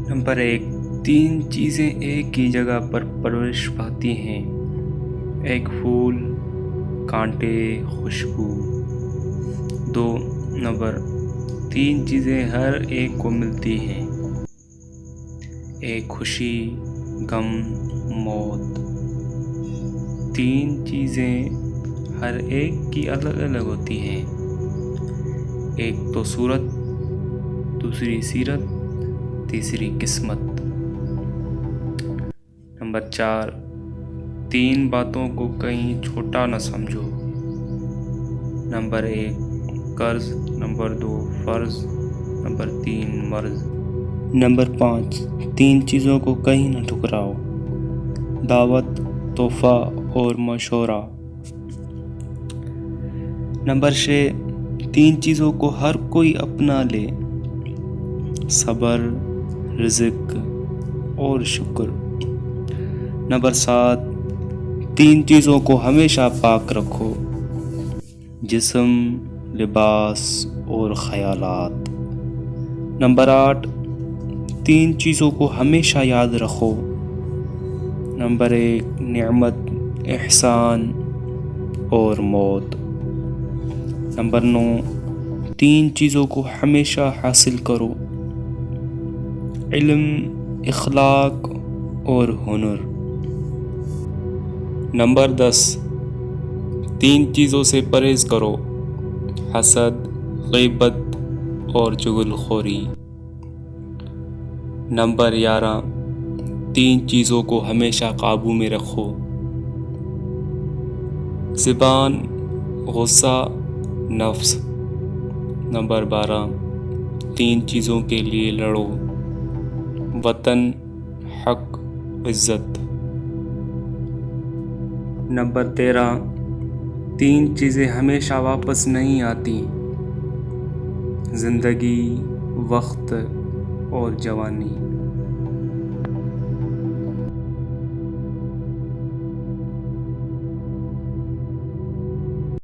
Number 1، 3 چیزیں ایک ہی جگہ پر پرورش پاتی ہیں: ایک پھول، کانٹے، خوشبو۔ 2 نمبر، 3 چیزیں ہر ایک کو ملتی ہیں: ایک خوشی، غم، موت۔ 3 چیزیں ہر ایک کی الگ الگ ہوتی ہیں: ایک تو صورت، دوسری سیرت، تیسری قسمت۔ نمبر 4، 3 باتوں کو کہیں چھوٹا نہ سمجھو: نمبر 1 قرض، نمبر 2 فرض، نمبر 3 مرض۔ نمبر 5، 3 چیزوں کو کہیں نہ ٹھکراؤ: دعوت، تحفہ اور مشورہ۔ نمبر 6، 3 چیزوں کو ہر کوئی اپنا لے: صبر، رزق اور شکر۔ نمبر 7، 3 چیزوں کو ہمیشہ پاک رکھو: جسم، لباس اور خیالات۔ نمبر 8، 3 چیزوں کو ہمیشہ یاد رکھو: نمبر 1 نعمت، احسان اور موت۔ نمبر 9، 3 چیزوں کو ہمیشہ حاصل کرو: علم، اخلاق اور ہنر۔ نمبر 10، 3 چیزوں سے پرہیز کرو: حسد، غیبت اور چغل خوری۔ نمبر 11، 3 چیزوں کو ہمیشہ قابو میں رکھو: زبان، غصہ، نفس۔ نمبر 12، 3 چیزوں کے لیے لڑو: وطن، حق، عزت۔ نمبر 13، 3 چیزیں ہمیشہ واپس نہیں آتی: زندگی، وقت اور جوانی۔